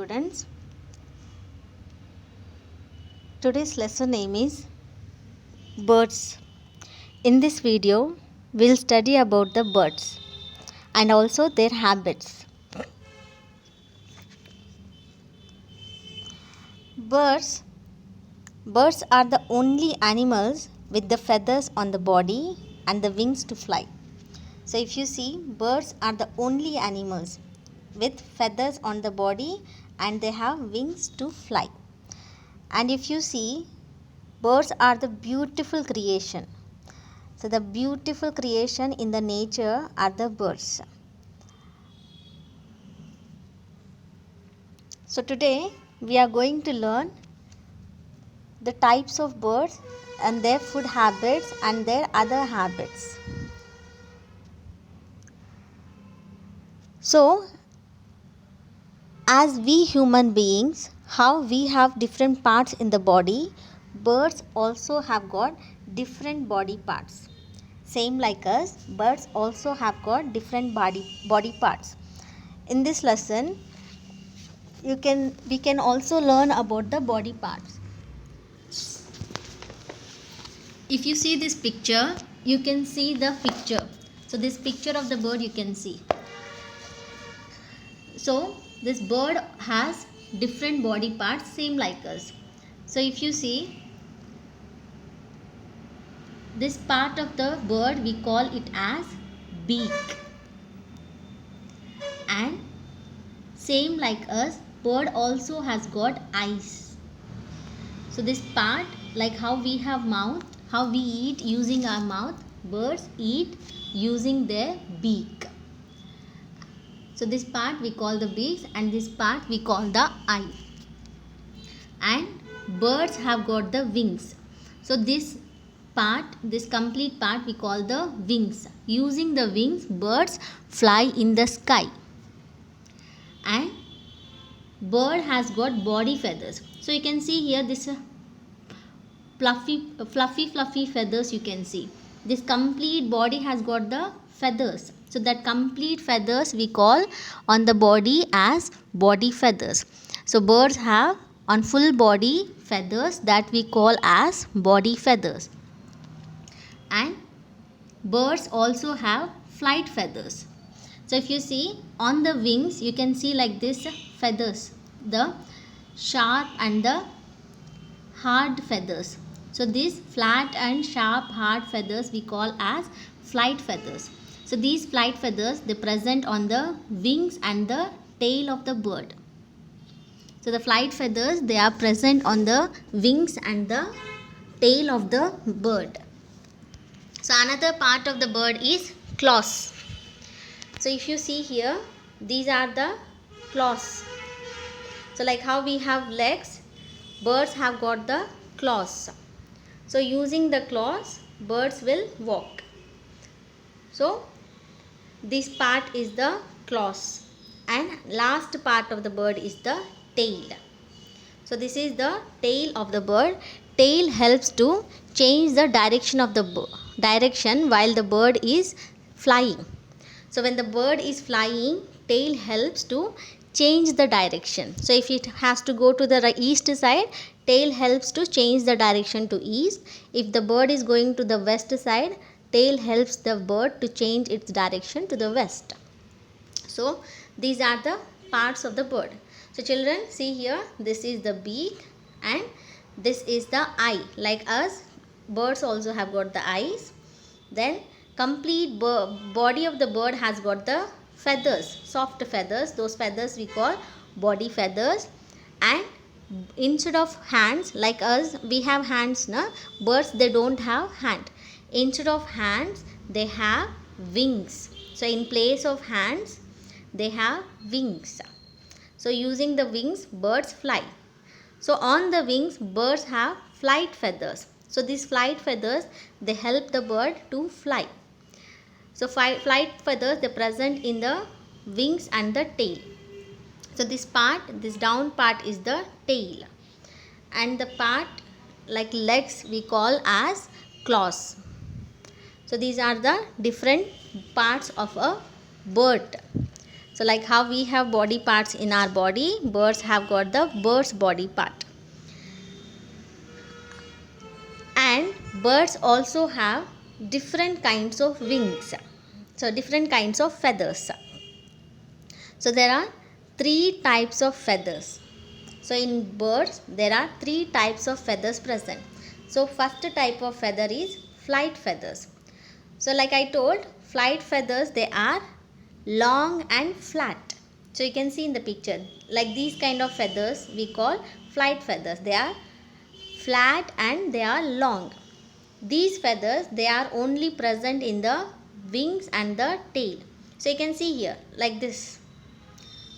Students, today's lesson name is birds. In this video, we'll study about the birds and also their habits. Birds are the only animals with the feathers on the body and the wings to fly. So if you see, birds are the only animals with feathers on the body and they have wings to fly. And if you see, birds are the beautiful creation. So the beautiful creation in the nature are the birds. So today we are going to learn the types of birds and their food habits and their other habits. So as we human beings, how we have different parts in the body, birds also have got different body parts. Same like us, birds also have got different body parts. In this lesson, we can also learn about the body parts. If you see this picture, you can see the picture. So this picture of the bird you can see. So this bird has different body parts same like us. So if you see this part of the bird, we call it as beak. And same like us, bird also has got eyes. So this part, like how we have mouth, how we eat using our mouth, birds eat using their beak. So this part we call the beaks and this part we call the eye. And birds have got the wings. So this complete part we call the wings. Using the wings, birds fly in the sky. And bird has got body feathers. So you can see here this fluffy feathers you can see. This complete body has got the feathers. So that complete feathers we call on the body as body feathers. So birds have on full body feathers that we call as body feathers. And birds also have flight feathers. So if you see on the wings, you can see like this feathers, the sharp and the hard feathers. So these flat and sharp hard feathers we call as flight feathers. So these flight feathers, they present on the wings and the tail of the bird. So the flight feathers, they are present on the wings and the tail of the bird. So another part of the bird is claws. So if you see here, these are the claws. So like how we have legs, birds have got the claws. So using the claws, birds will walk. So this part is the claws. And last part of the bird is the tail. So this is the tail of the bird. Tail helps to change the direction of the direction while the bird is flying. So when the bird is flying, tail helps to change the direction. So if it has to go to the east side, tail helps to change the direction to east. If the bird is going to the west side, tail helps the bird to change its direction to the west. So these are the parts of the bird. So children, see here, this is the beak and this is the eye. Like us, birds also have got the eyes. Then complete body of the bird has got the feathers, soft feathers. Those feathers we call body feathers. And instead of hands, like us, we have hands, na? Birds, they don't have hand. Instead of hands, they have wings. So in place of hands, they have wings. So using the wings, birds fly. So on the wings, birds have flight feathers. So these flight feathers, they help the bird to fly. So flight feathers, they present in the wings and the tail. So this down part is the tail. And the part like legs we call as claws. So these are the different parts of a bird. So like how we have body parts in our body, birds have got the bird's body part. And birds also have different kinds of wings. So different kinds of feathers. So there are three types of feathers. So in birds there are three types of feathers present. So first type of feather is flight feathers. So like I told, flight feathers, they are long and flat. So you can see in the picture, like these kind of feathers we call flight feathers. They are flat and they are long. These feathers, they are only present in the wings and the tail. So you can see here like this.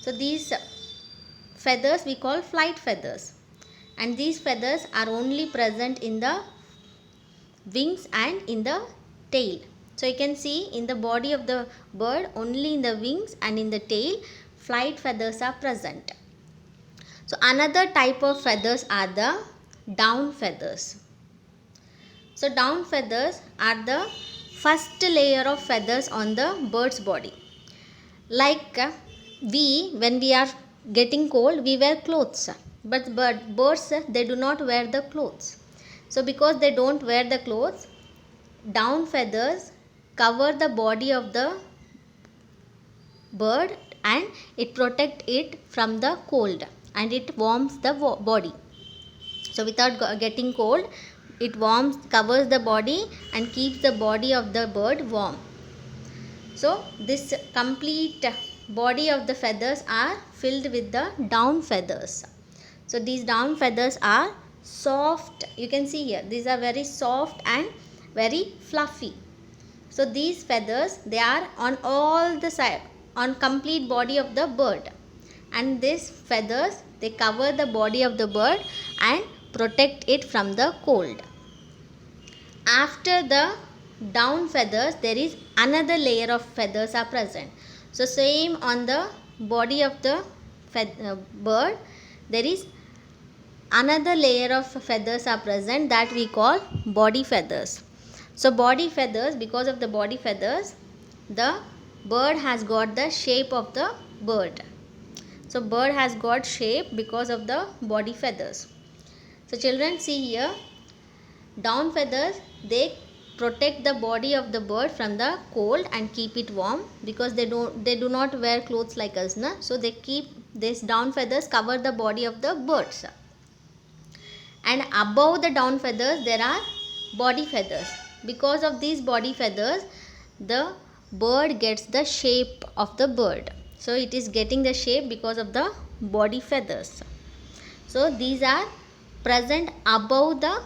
So these feathers we call flight feathers, and these feathers are only present in the wings and in the tail. So you can see in the body of the bird, only in the wings and in the tail flight feathers are present. So another type of feathers are the down feathers. So down feathers are the first layer of feathers on the bird's body. Like when we are getting cold, we wear clothes. But birds, they do not wear the clothes. So because they don't wear the clothes, down feathers cover the body of the bird and it protects it from the cold and it warms the body. So without getting cold, it covers the body and keeps the body of the bird warm. So this complete body of the feathers are filled with the down feathers. So these down feathers are soft. You can see here, these are very soft and very fluffy. So these feathers, they are on all the side, on complete body of the bird, and these feathers, they cover the body of the bird and protect it from the cold. After the down feathers, there is another layer of feathers are present. So same on the body of the bird, there is another layer of feathers are present that we call body feathers. So body feathers, because of the body feathers, the bird has got the shape of the bird. So bird has got shape because of the body feathers. So children, see here, down feathers, they protect the body of the bird from the cold and keep it warm, because they do not wear clothes like us, na? So they keep this down feathers cover the body of the birds. And above the down feathers there are body feathers. Because of these body feathers, the bird gets the shape of the bird. So it is getting the shape because of the body feathers. So these are present above the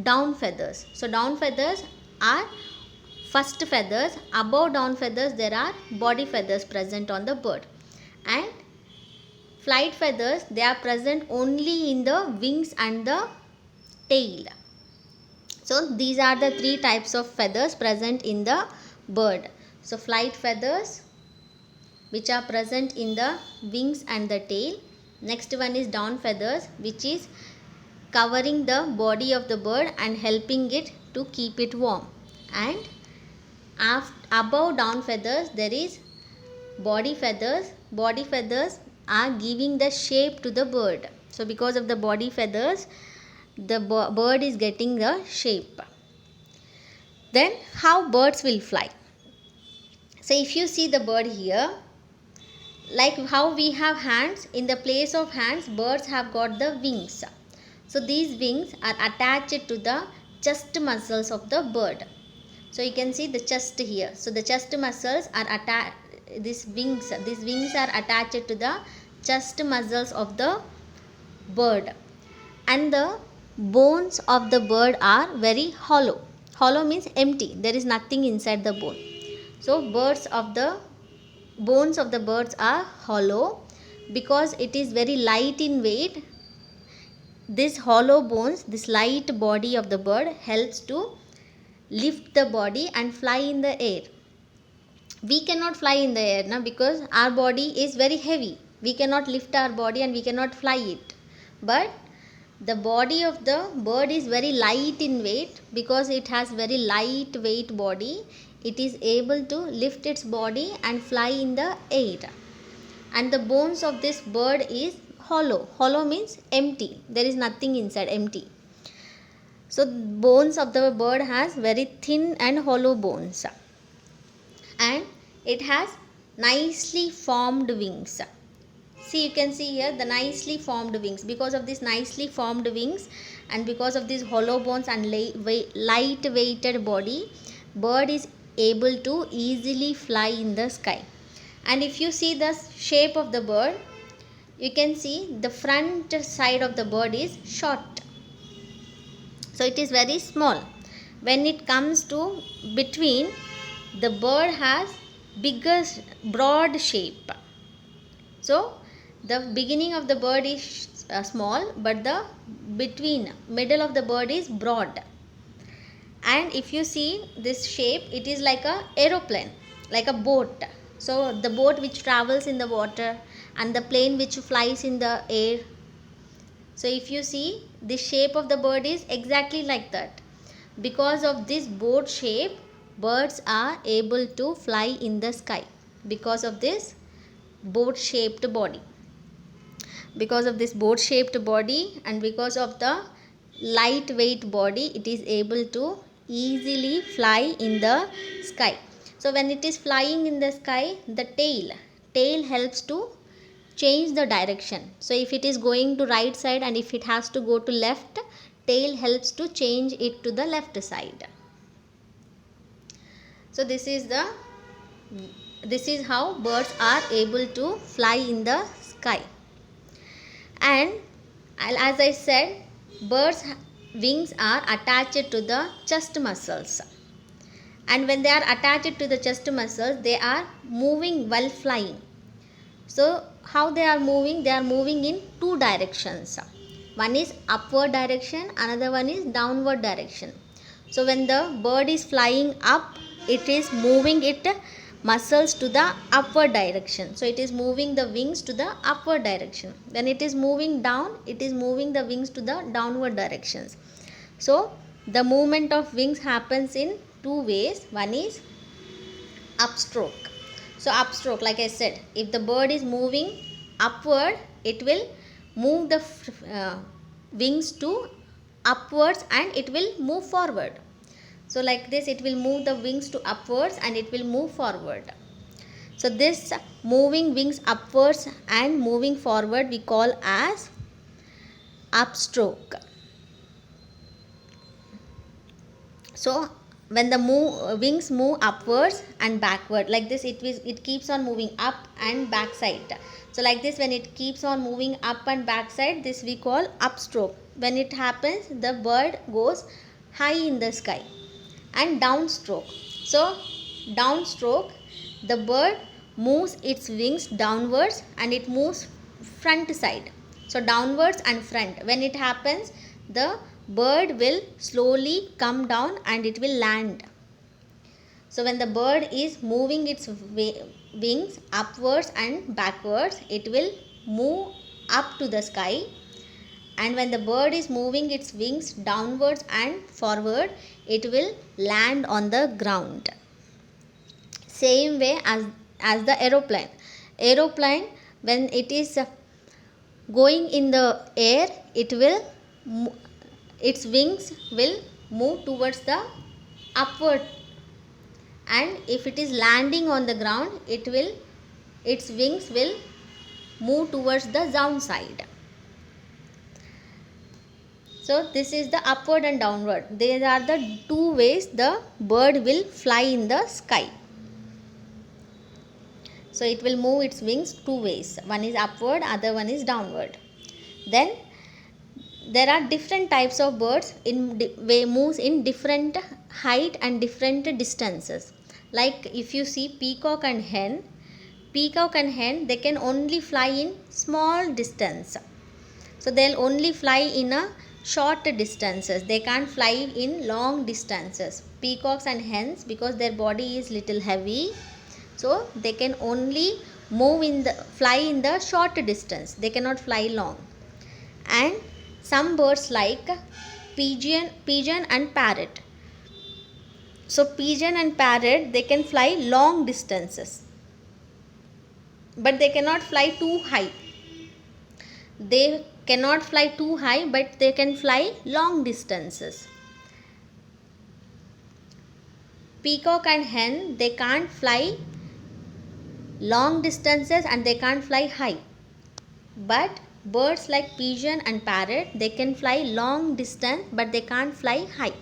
down feathers. So down feathers are first feathers. Above down feathers there are body feathers present on the bird. And flight feathers, they are present only in the wings and the tail. So these are the three types of feathers present in the bird. So flight feathers, which are present in the wings and the tail. Next one is down feathers, which is covering the body of the bird and helping it to keep it warm. And above down feathers there is body feathers. Body feathers are giving the shape to the bird. So because of the body feathers, the bird is getting the shape. Then how birds will fly? So if you see the bird here, like how we have hands, in the place of hands, birds have got the wings. So these wings are attached to the chest muscles of the bird. So you can see the chest here. So the chest muscles are attached, these wings are attached to the chest muscles of the bird. And the bones of the bird are very hollow. Hollow means empty. There is nothing inside the bone. So bones of the birds are hollow because it is very light in weight. This hollow bones, this light body of the bird helps to lift the body and fly in the air. We cannot fly in the air now because our body is very heavy. We cannot lift our body and we cannot fly it. But the body of the bird is very light in weight. Because it has very light weight body, it is able to lift its body and fly in the air. and the bones of this bird is hollow. Hollow means empty. There is nothing inside, empty. So bones of the bird has very thin and hollow bones, and it has nicely formed wings. See, you can see here the nicely formed wings. Because of this nicely formed wings and because of these hollow bones and light weighted body, bird is able to easily fly in the sky. And if you see the shape of the bird, you can see the front side of the bird is short. So it is very small. When it comes to between, the bird has bigger broad shape. So the beginning of the bird is small, but the middle of the bird is broad. And if you see this shape, it is like a aeroplane, like a boat. So the boat which travels in the water and the plane which flies in the air. So if you see, the shape of the bird is exactly like that. Because of this boat shape, birds are able to fly in the sky. Because of this boat shaped body. Because of this boat shaped body and because of the lightweight body, it is able to easily fly in the sky. So when it is flying in the sky, the tail helps to change the direction. So if it is going to right side and if it has to go to left, tail helps to change it to the left side. So this is how birds are able to fly in the sky. And as I said, birds wings are attached to the chest muscles, and when they are attached to the chest muscles, they are moving while flying. So how they are moving? They are moving in two directions. One is upward direction, another one is downward direction. So when the bird is flying up, it is moving its muscles to the upward direction. So it is moving the wings to the upward direction. When it is moving down, it is moving the wings to the downward directions. So the movement of wings happens in two ways. One is upstroke. So upstroke, like I said, if the bird is moving upward, it will move the wings to upwards and it will move forward. So like this, it will move the wings to upwards and it will move forward. So this moving wings upwards and moving forward we call as upstroke. So when the wings move upwards and backward, like this, it keeps on moving up and backside. So like this, when it keeps on moving up and backside, this we call upstroke. When it happens, the bird goes high in the sky. And downstroke. So downstroke, the bird moves its wings downwards and it moves front side. So downwards and front. When it happens, the bird will slowly come down and it will land. So when the bird is moving its wings upwards and backwards, it will move up to the sky. And when the bird is moving its wings downwards and forward, it will land on the ground. Same way as the aeroplane. Aeroplane, when it is going in the air, its wings will move towards the upward, and if it is landing on the ground, its wings will move towards the downside. So this is the upward and downward. These are the two ways the bird will fly in the sky. So it will move its wings two ways. One is upward, other one is downward. Then there are different types of birds moves in different height and different distances. Like if you see peacock and hen, they can only fly in small distance. So they'll only fly in a short distances. They can't fly in long distances. Peacocks and hens, because their body is little heavy, so they can only fly in the short distance. They cannot fly long. And some birds like pigeon and parrot. So pigeon and parrot, they can fly long distances. but they cannot fly too high. They cannot fly too high, but they can fly long distances. Peacock and hen, they can't fly long distances and they can't fly high. But birds like pigeon and parrot, they can fly long distance but they can't fly high.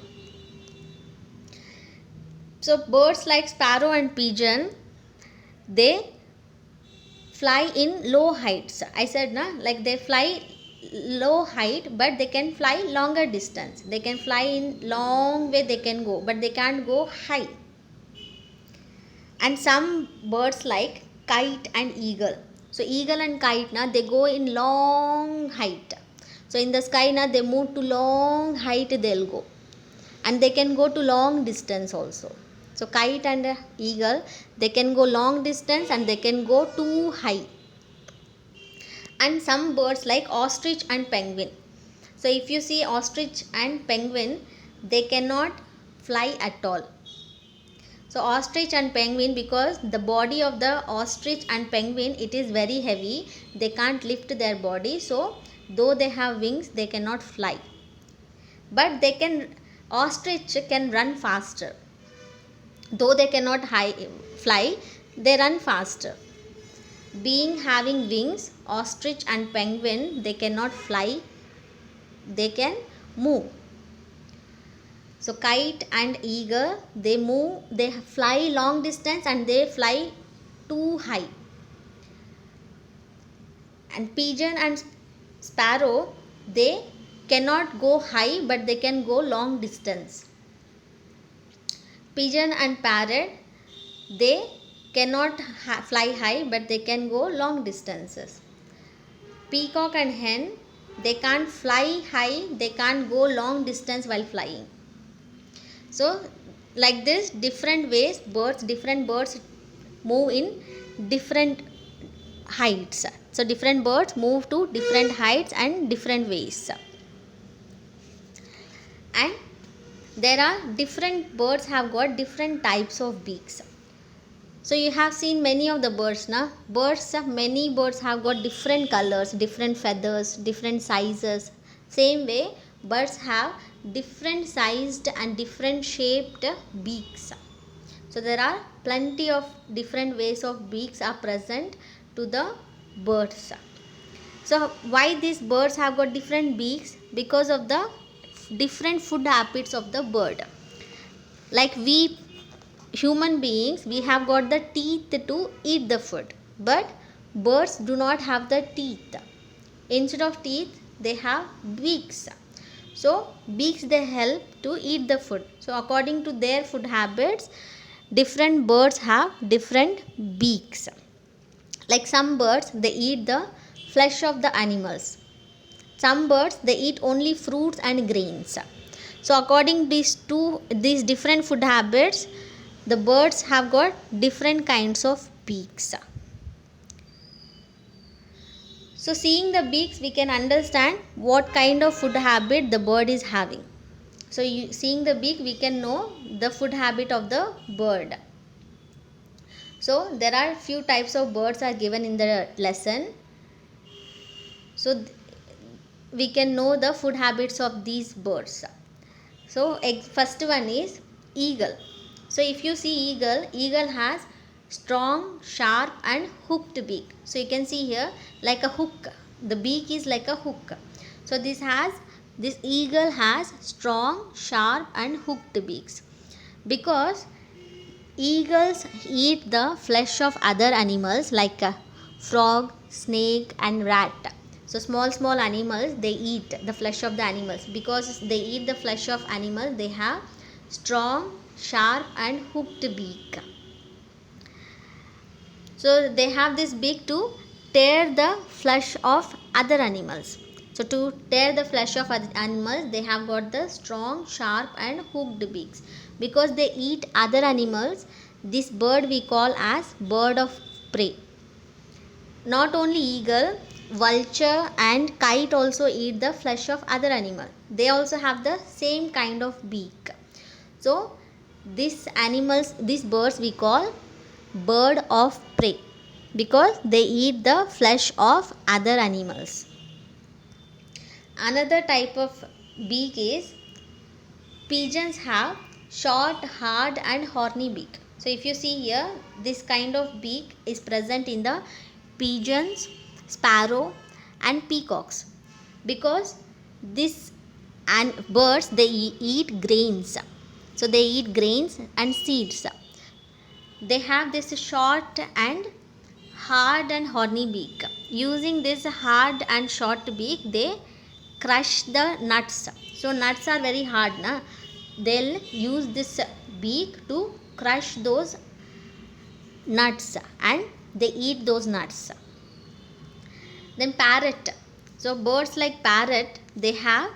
So birds like sparrow and pigeon, they fly in low heights. I said na, like they fly low height but they can fly longer distance. They can fly in long way, they can go, but they can't go high. And some birds like kite and eagle. So eagle and kite na, they go in long height. So in the sky na, they move to long height, they'll go, and they can go to long distance also. So kite and eagle, they can go long distance and they can go too high. And some birds like ostrich and penguin. So if you see ostrich and penguin, they cannot fly at all. So ostrich and penguin, because the body of the ostrich and penguin, it is very heavy, they can't lift their body. So though they have wings, they cannot fly, but they can, ostrich can run faster. Though they cannot fly, they run faster. Being having wings, ostrich and penguin, they cannot fly, they can move. So kite and eagle, they move, they fly long distance and they fly too high. And pigeon and sparrow, they cannot go high but they can go long distance. Pigeon and parrot, they cannot fly high but they can go long distances. Peacock and hen, they can't fly high, they can't go long distance while flying. So like this, different ways different birds move in different heights. So different birds move to different heights and different ways. And there are different birds have got different types of beaks. So you have seen many of the birds na. Many birds have got different colors, different feathers, different sizes. Same way, birds have different sized and different shaped beaks. So there are plenty of different ways of beaks are present to the birds. So why these birds have got different beaks? Because of the different food habits of the bird. Like we human beings, we have got the teeth to eat the food, but birds do not have the teeth. Instead of teeth, they have beaks. So beaks, they help to eat the food. So according to their food habits, different birds have different beaks. Like some birds, they eat the flesh of the animals. Some birds, they eat only fruits and grains. So according to these different food habits, the birds have got different kinds of beaks. So seeing the beaks, we can understand what kind of food habit the bird is having. So seeing the beak, we can know the food habit of the bird. So there are few types of birds are given in the lesson. So we can know the food habits of these birds. So first one is eagle. So if you see eagle has strong, sharp and hooked beak. So you can see here like a hook. The beak is like a hook. So this eagle has strong, sharp and hooked beaks. Because eagles eat the flesh of other animals like a frog, snake and rat. So small animals, they eat the flesh of the animals. Because they eat the flesh of animals, they have strong, sharp and hooked beak. So they have this beak to tear the flesh of other animals. So to tear the flesh of other animals, they have got the strong, sharp and hooked beaks. Because they eat other animals, this bird we call as bird of prey. Not only eagle, vulture and kite also eat the flesh of other animal. They also have the same kind of beak. So these birds we call bird of prey. because they eat the flesh of other animals. Another type of beak is pigeons have short, hard and horny beak. So if you see here, this kind of beak is present in the pigeons, sparrow and peacocks, because this and birds they eat grains. So they eat grains and seeds. They have this short and hard and horny beak. Using this hard and short beak, they crush the nuts. So nuts are very hard, na? They'll use this beak to crush those nuts and they eat those nuts. Then parrot. So birds like parrot, they have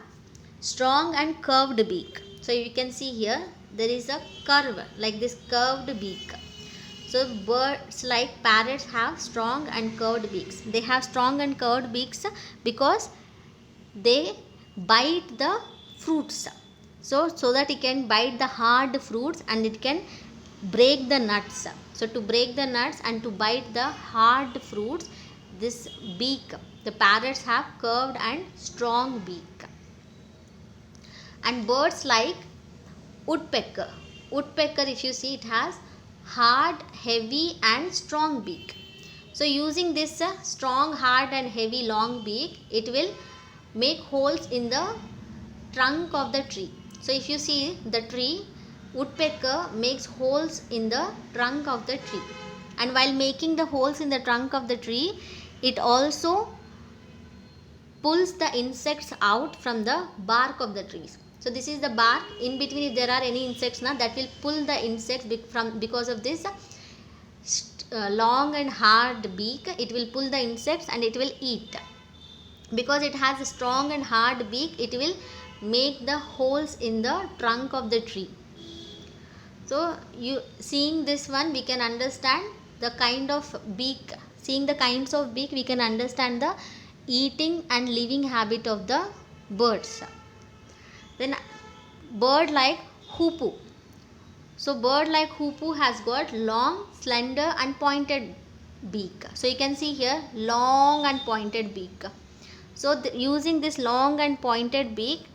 strong and curved beak. So you can see here there is a curve, like this curved beak. So birds like parrots have strong and curved beaks. They have strong and curved beaks because they bite the fruits. So that it can bite the hard fruits and it can break the nuts. So to break the nuts and to bite the hard fruits, this beak, the parrots have curved and strong beak. And birds like woodpecker. Woodpecker, if you see, it has hard, heavy and strong beak. So using this strong, hard and heavy long beak, it will make holes in the trunk of the tree. So if you see the tree, woodpecker makes holes in the trunk of the tree. And while making the holes in the trunk of the tree, it also pulls the insects out from the bark of the trees. So this is the bark. In between, if there are any insects, that will pull the insects because of this long and hard beak. It will pull the insects and it will eat. Because it has a strong and hard beak, it will make the holes in the trunk of the tree. So seeing this one, we can understand the kind of beak. Seeing the kinds of beak, we can understand the eating and living habit of the birds. Then bird like hoopoe. So bird like hoopoe has got long, slender and pointed beak. So you can see here long and pointed beak. So using this long and pointed beak,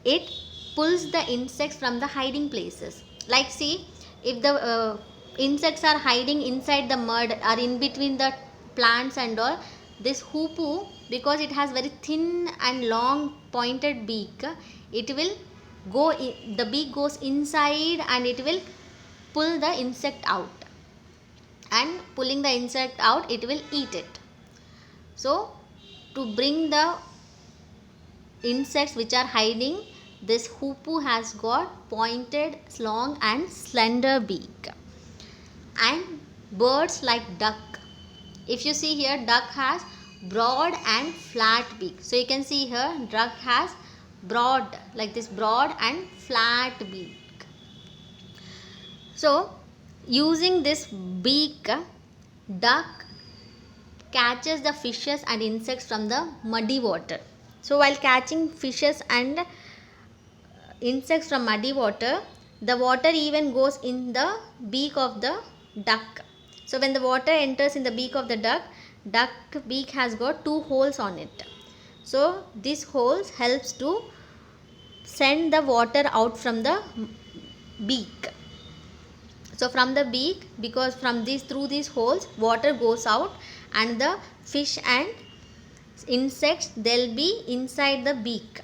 it pulls the insects from the hiding places. Like see, if the insects are hiding inside the mud or in between the plants and all, this hoopoe, because it has very thin and long pointed beak, it will go in, the beak goes inside and it will pull the insect out, and pulling the insect out, it will eat it. So to bring the insects which are hiding, this hoopoe has got pointed, long and slender beak. And birds like duck. If you see here, duck has broad and flat beak. So you can see here, duck has broad, like this broad and flat beak. So using this beak, duck catches the fishes and insects from the muddy water. So while catching fishes and insects from muddy water, the water even goes in the beak of the duck. So when the water enters in the beak of the duck beak has got two holes on it. So these holes helps to send the water out from the beak. So from the beak, because from through these holes water goes out, and the fish and insects, they'll be inside the beak.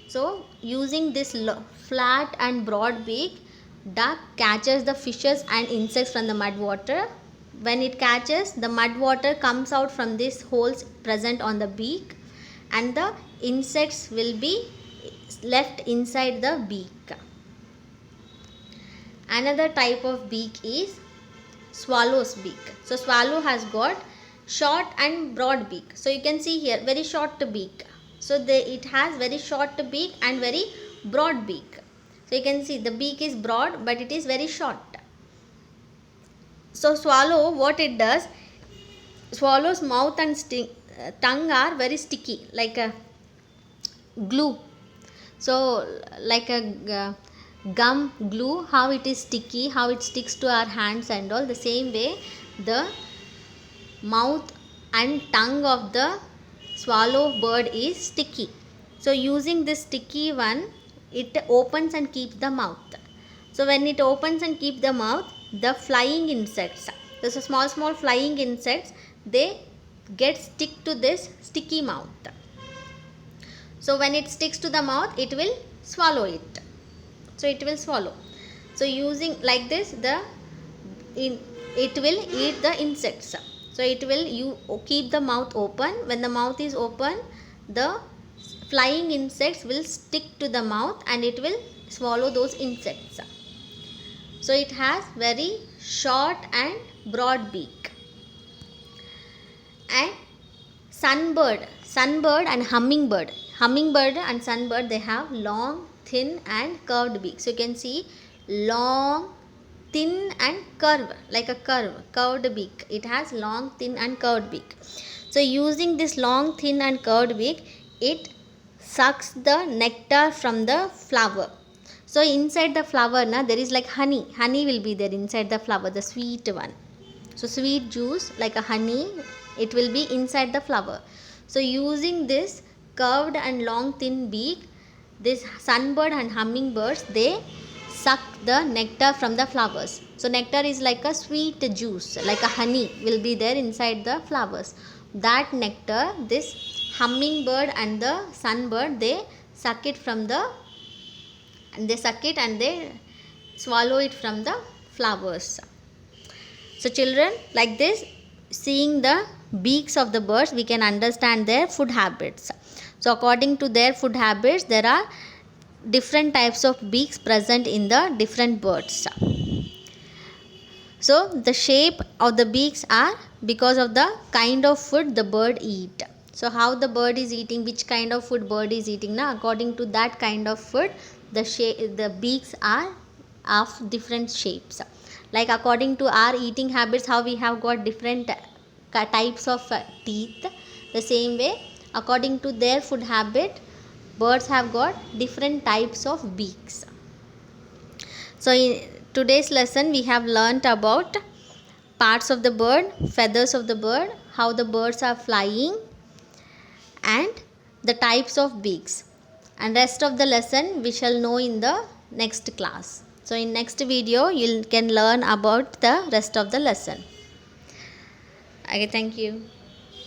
So using this flat and broad beak, duck catches the fishes and insects from the mud water. When it catches, the mud water comes out from these holes present on the beak, and the insects will be left inside the beak. Another type of beak is swallow's beak. So swallow has got short and broad beak. So you can see here very short beak. So it has very short beak and very broad beak. So you can see the beak is broad but it is very short. So swallow, what it does, swallow's mouth and tongue are very sticky, like a glue. So like a gum glue, how it is sticky, how it sticks to our hands and all, the same way the mouth and tongue of the swallow bird is sticky. So using this sticky one, it opens and keeps the mouth. So when it opens and keeps the mouth, the flying insects, there's a small flying insects, they get stick to this sticky mouth. So when it sticks to the mouth, it will swallow it. So it will swallow. So using like this, it will eat the insects. So it will keep the mouth open. When the mouth is open, the flying insects will stick to the mouth and it will swallow those insects. So it has very short and broad beak. And sunbird and hummingbird and sunbird, they have long, thin and curved beak. So you can see long, thin and curved beak. It has long, thin and curved beak. So using this long, thin and curved beak, it sucks the nectar from the flower. So inside the flower, there is like honey will be there inside the flower, the sweet one. So sweet juice like a honey, it will be inside the flower. So using this curved and long thin beak, this sunbird and hummingbirds, they suck the nectar from the flowers. So nectar is like a sweet juice, like a honey will be there inside the flowers. That nectar, this hummingbird and the sunbird, they suck it and they swallow it from the flowers. So children, like this, seeing the beaks of the birds, we can understand their food habits. So according to their food habits, there are different types of beaks present in the different birds. So the shape of the beaks are because of the kind of food the bird eat. So how the bird is eating, which kind of food bird is eating, according to that kind of food, the beaks are of different shapes. Like according to our eating habits, how we have got different types of teeth, the same way according to their food habit, birds have got different types of beaks. So in today's lesson, we have learnt about parts of the bird, feathers of the bird, how the birds are flying, and the types of beaks. And rest of the lesson we shall know in the next class. So in next video, you can learn about the rest of the lesson. Okay, thank you.